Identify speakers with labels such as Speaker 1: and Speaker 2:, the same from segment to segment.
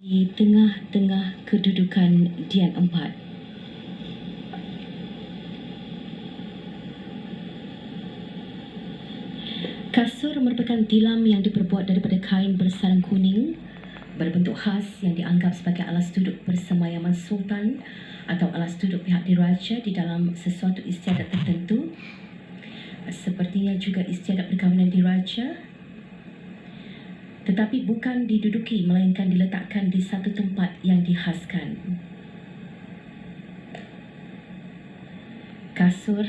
Speaker 1: Di tengah-tengah kedudukan Dian Empat. Kasur merupakan tilam yang diperbuat daripada kain bersarang kuning berbentuk khas yang dianggap sebagai alas duduk persemayaman sultan atau alas duduk pihak diraja di dalam sesuatu istiadat tertentu, sepertinya juga istiadat perkahwinan diraja, tetapi bukan diduduki melainkan diletakkan di satu tempat yang dihaskan. Kasur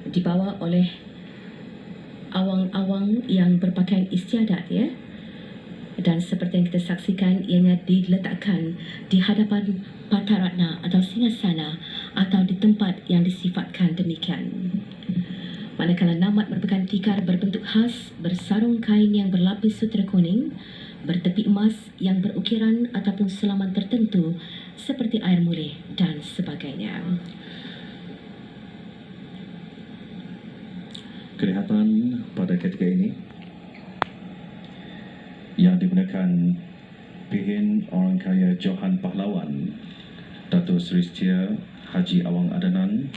Speaker 1: dibawa oleh awang-awang yang berpakaian istiadat, ya. Dan seperti yang kita saksikan, ianya diletakkan di hadapan Pataratna atau Singgasana atau di tempat yang disifatkan demikian. Manakala namat merupakan tikar berbentuk khas bersarung kain yang berlapis sutera kuning, bertepi emas yang berukiran ataupun selaman tertentu seperti air mulih dan sebagainya.
Speaker 2: Kelihatan pada ketika ini yang digunakan Pihin Orang Kaya Johan Pahlawan Datuk Seri Setia Haji Awang Adanan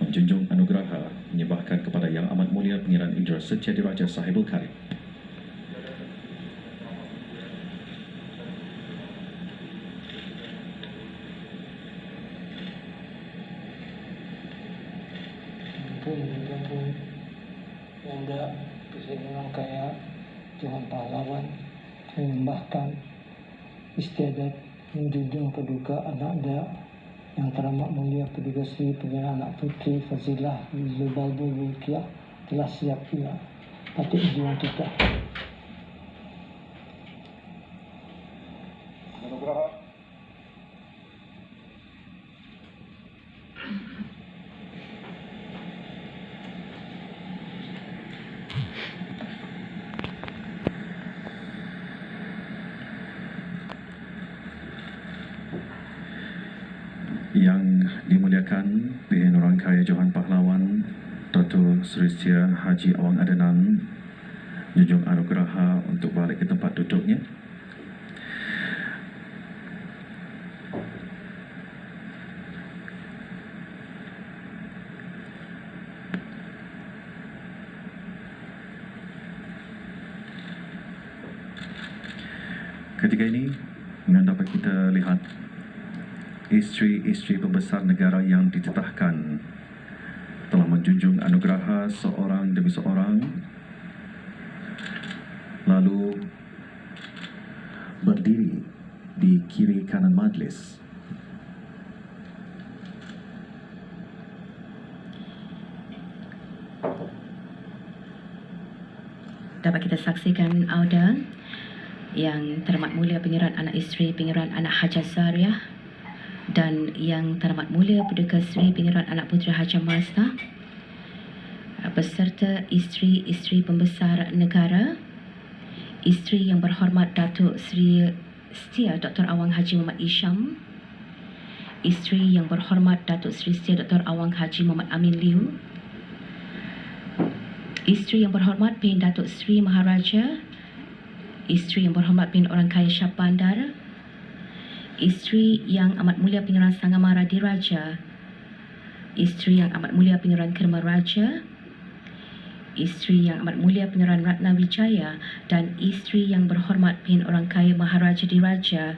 Speaker 2: menjunjung anugerah menyembahkan kepada Yang Amat Mulia Pangeran Indra Setia Diraja Sahibul Karib.
Speaker 3: Pun Anda Presiden Orang Kaya Johan Pahlawan menyembahkan istiadat menjunjung paduka ananda yang teramat mulia Paduka Seri Pangeran Anak Puteri Fazilah Lubalbu Wulkiah telah siap pula patut juang kita.
Speaker 2: Yang dimuliakan Pihin Orang Kaya Johan Pahlawan Datuk Seri Setia Haji Awang Adanan menjunjung anugerah untuk balik ke tempat duduknya. Ketika ini yang dapat kita lihat isteri-isteri pembesar negara yang ditetapkan telah menjunjung anugerah seorang demi seorang, lalu berdiri di kiri kanan majlis.
Speaker 1: Dapat kita saksikan Auda Yang Teramat Mulia Pangeran Anak Isteri Pangeran Anak Haja Zariah dan Yang Teramat Mulia Paduka Seri Pangeran Anak Puteri Haja Mazda beserta isteri-isteri pembesar negara, isteri yang berhormat Datuk Seri Setia Dr. Awang Haji Muhammad Isham, isteri yang berhormat Datuk Seri Setia Dr. Awang Haji Muhammad Amin Liu, isteri yang berhormat Pihin Datuk Seri Maharaja, isteri yang berhormat Pihin Orang Kaya Shah Bandar, isteri yang amat mulia Pangeran Sangamara Diraja, isteri yang amat mulia Pangeran Kerma Raja, isteri yang amat mulia Pangeran Ratna Wijaya dan isteri yang berhormat Pihin Orang Kaya Maharaja Diraja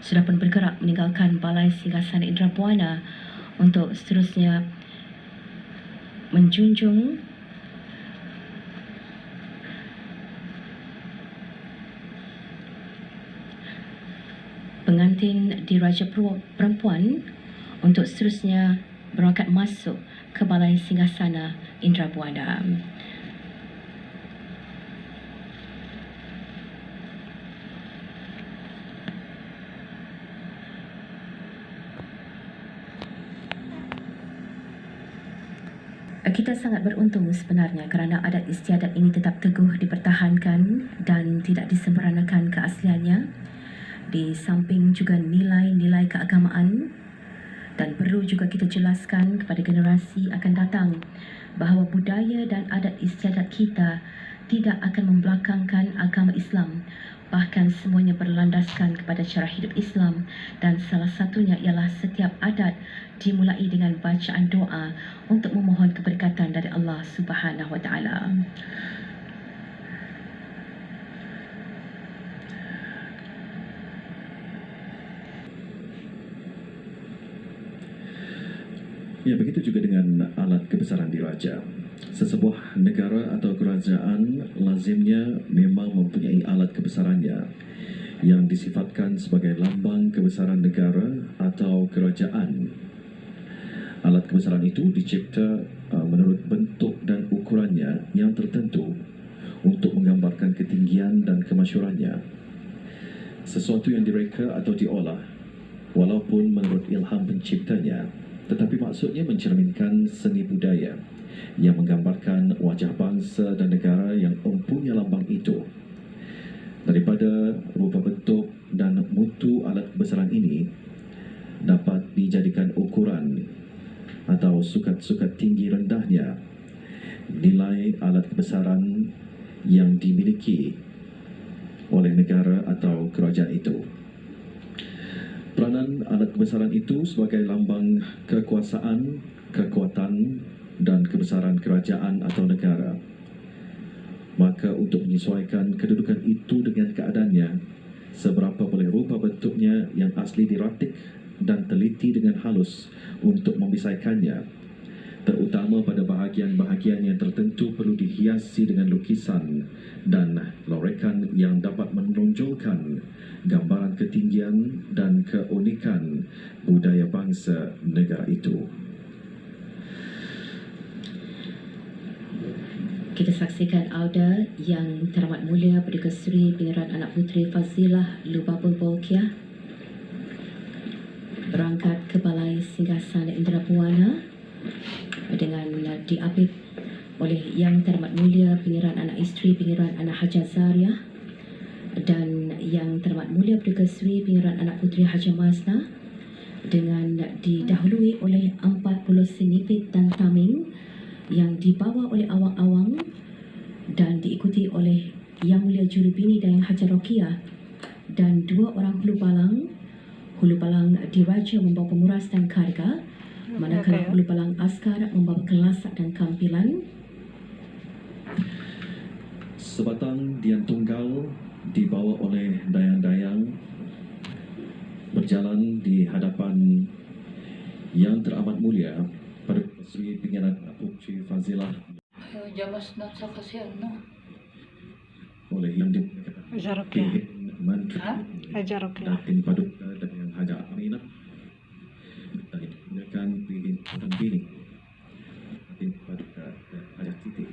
Speaker 1: sudah pun bergerak meninggalkan Balai Singgasana Indra Buana untuk seterusnya menjunjung pengantin diraja perempuan untuk seterusnya berangkat masuk ke Balai Singgasana Indra Buana. Kita sangat beruntung sebenarnya kerana adat istiadat ini tetap teguh dipertahankan dan tidak disempurnakan keasliannya, di samping juga nilai-nilai keagamaan. Dan perlu juga kita jelaskan kepada generasi akan datang bahawa budaya dan adat istiadat kita tidak akan membelakangkan agama Islam Bahkan semuanya berlandaskan kepada cara hidup Islam dan salah satunya ialah setiap adat dimulai dengan bacaan doa untuk memohon keberkatan dari Allah Subhanahu Wa Taala.
Speaker 2: Ya, begitu juga dengan alat kebesaran diraja. Sesebuah negara atau kerajaan lazimnya memang mempunyai alat kebesarannya yang disifatkan sebagai lambang kebesaran negara atau kerajaan. Alat kebesaran itu dicipta menurut bentuk dan ukurannya yang tertentu untuk menggambarkan ketinggian dan kemasyhurannya. Sesuatu yang direka atau diolah walaupun menurut ilham penciptanya, tetapi maksudnya mencerminkan seni budaya yang menggambarkan wajah bangsa dan negara yang mempunyai lambang itu. Daripada rupa bentuk dan mutu alat kebesaran ini dapat dijadikan ukuran atau sukat-sukat tinggi rendahnya nilai alat kebesaran yang dimiliki oleh negara atau kerajaan itu. Peranan alat kebesaran itu sebagai lambang kekuasaan, kekuatan dan kebesaran kerajaan atau negara. Maka untuk menyesuaikan kedudukan itu dengan keadaannya, seberapa boleh rupa bentuknya yang asli diratik dan teliti dengan halus untuk membisaikannya, terutama pada bahagian-bahagian yang tertentu perlu dihiasi dengan lukisan dan lorekan yang dapat menonjolkan gambaran ketinggian dan keunikan budaya bangsa negara itu.
Speaker 1: Kita saksikan auda yang teramat mulia Paduka Seri Pangeran Anak Puteri Fazilah Lubabul Bolkiah berangkat ke Balai Singgasana Indrapuana dengan diapit oleh Yang Teramat Mulia Pangeran Anak Isteri Pangeran Anak Haja Zariah dan Yang Teramat Mulia Paduka Seri Pangeran Anak Puteri Haja Masna, dengan didahului oleh 40 senipit dan taming yang dibawa oleh awang-awang dan diikuti oleh Yang Mulia Jurubini Dayang Haja Rokiah dan 2 orang hulu balang. Hulu balang diraja membawa pemuras dan karga, manakala hulu balang askar membawa kelasak dan kampilan.
Speaker 2: Sebatang dian tunggal dibawa oleh dayang-dayang berjalan di hadapan Yang Teramat Mulia Paduka Seri Pangeran Anak Puteri Fazilah
Speaker 4: Jamas nak sa kasi ano?
Speaker 2: oleh Yang
Speaker 5: Haja Rokiah.
Speaker 2: Dipimpin Menteri
Speaker 5: Haja Rokiah.
Speaker 2: Datin Paduka Dayang Haja Aminah dan digunakan Datin Bini Datin Paduka Dayang Haja Siti.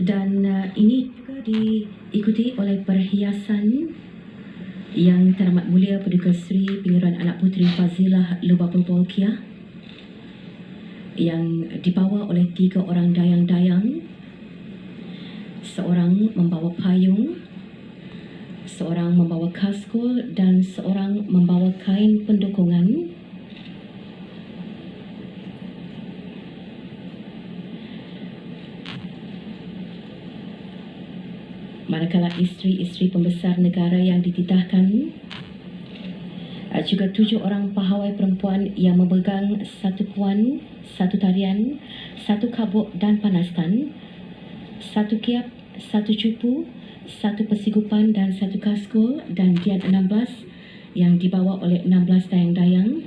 Speaker 1: Dan ini juga diikuti oleh perhiasan Yang Teramat Mulia Paduka Seri Pangeran Anak Puteri Fazilah Lubabul Bolkiah yang dibawa oleh 3 orang dayang-dayang, seorang membawa payung, seorang membawa kaskul dan seorang membawa kain pendukungan. Manakala isteri-isteri pembesar negara yang dititahkan, juga 7 orang pahawai perempuan yang memegang 1 puan, 1 tarian, 1 kabuk dan panastan, 1 kiap, 1 cupu, 1 persigupan dan 1 kaskul, dan dian 16 yang dibawa oleh 16 dayang-dayang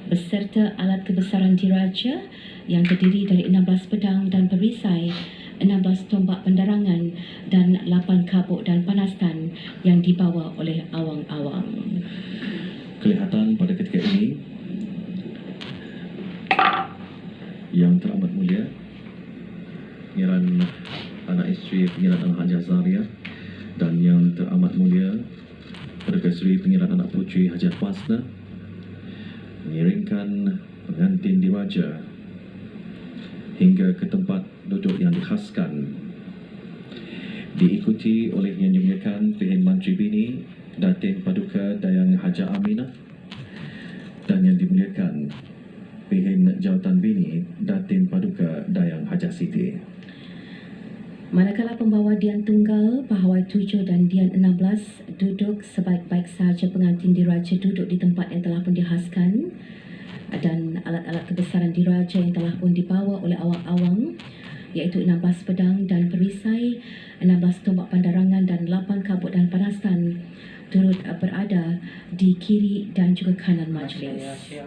Speaker 1: beserta alat kebesaran diraja yang terdiri dari 16 pedang dan perisai, 16 tombak pendarangan dan 8 kabuk dan panastan yang dibawa oleh awang-awang.
Speaker 2: Kelihatan pada ketika ini Yang Teramat Mulia Pangeran Anak Isteri Pangeran Anak Haja Zariah dan Yang Teramat Mulia Paduka Seri Pangeran Anak Puteri Haja Masna mengiringkan pengantin diraja hingga ke tempat duduk yang dikhaskan, diikuti oleh Yang Dimuliakan Pihin Menteri Bini Datin Paduka Dayang Haja Aminah dan Yang Dimuliakan Pihin Jawatan Bini Datin Paduka Dayang Haja Siti.
Speaker 1: Manakala pembawa Dian Tunggal, Pahawai 7 dan Dian 16 duduk sebaik-baik sahaja pengantin diraja duduk di tempat yang telah pun dihaskan dan alat-alat kebesaran diraja yang telah pun dibawa oleh awak awang iaitu 16 pedang dan perisai, 16 tombak pandarangan dan 8 kabut dan panasan turut berada di kiri dan juga kanan majlis.
Speaker 4: Saya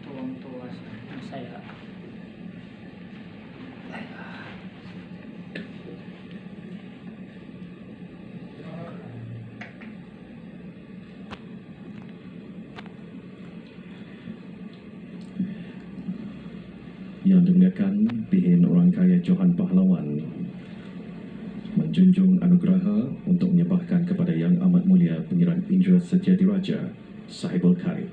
Speaker 4: tuang tua saya.
Speaker 2: Yang dimuliakan Bihin Orang Kaya Johan Pahlawan menjunjung anugerah untuk menyembahkan kepada Yang Amat Mulia Pangeran Indra Setia Diraja Sahibul Khair.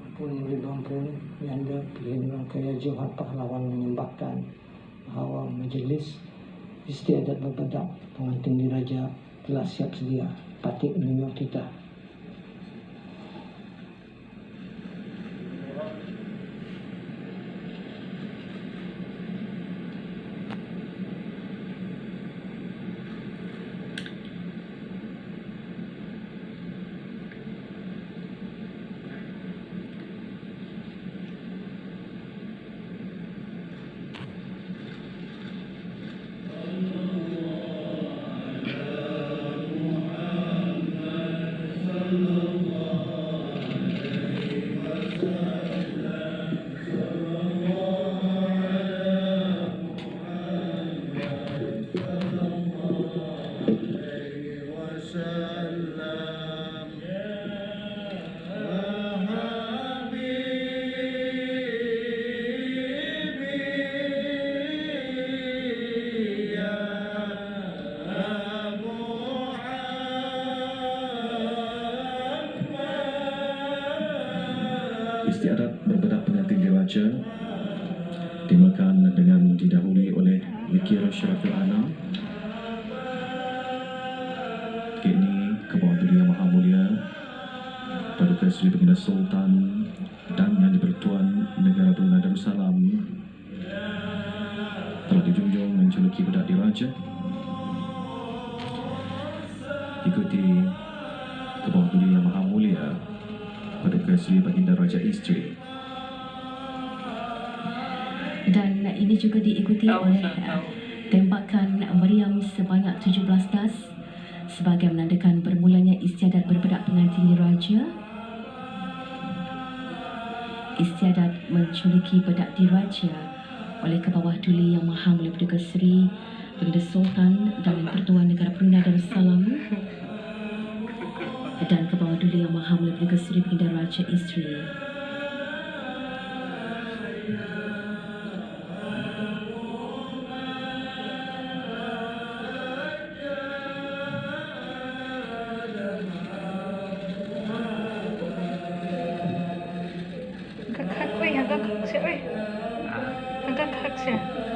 Speaker 3: Ampun beri ampun, Yanda Bihin Orang Kaya Johan Pahlawan menyembahkan bahawa majelis istiadat berbedak pengantin diraja telah siap sedia patut menunjuk titah.
Speaker 2: Istiadat berbedak pengantin diraja dimulakan dengan didahului oleh Mikir Syarafil Anam. Kini Kebawah Duli Yang Maha Mulia Paduka Seri Baginda Sultan dan Yang di-Pertuan Negara Brunei Darussalam telah dijunjung menjuluki bedak diraja. Ikuti Kebawah Duli Yang Maha Mulia Paduka Seri Baginda Raja Isteri.
Speaker 1: Dan ini juga diikuti oleh tembakan meriam sebanyak 17 das sebagai menandakan bermulanya istiadat berbedak pengantin diraja. Istiadat menculiki bedak diraja oleh Kebawah Duli Yang Maha Mulia Paduka Seri Baginda Sultan dan Pertuan Negara Brunei Darussalam dan Kebawah Duli Yang Maha Mulia Paduka Seri Baginda Raja Isteri.
Speaker 5: Hagak hak, weh. Hagak hak siya, weh. Hagak hak siya.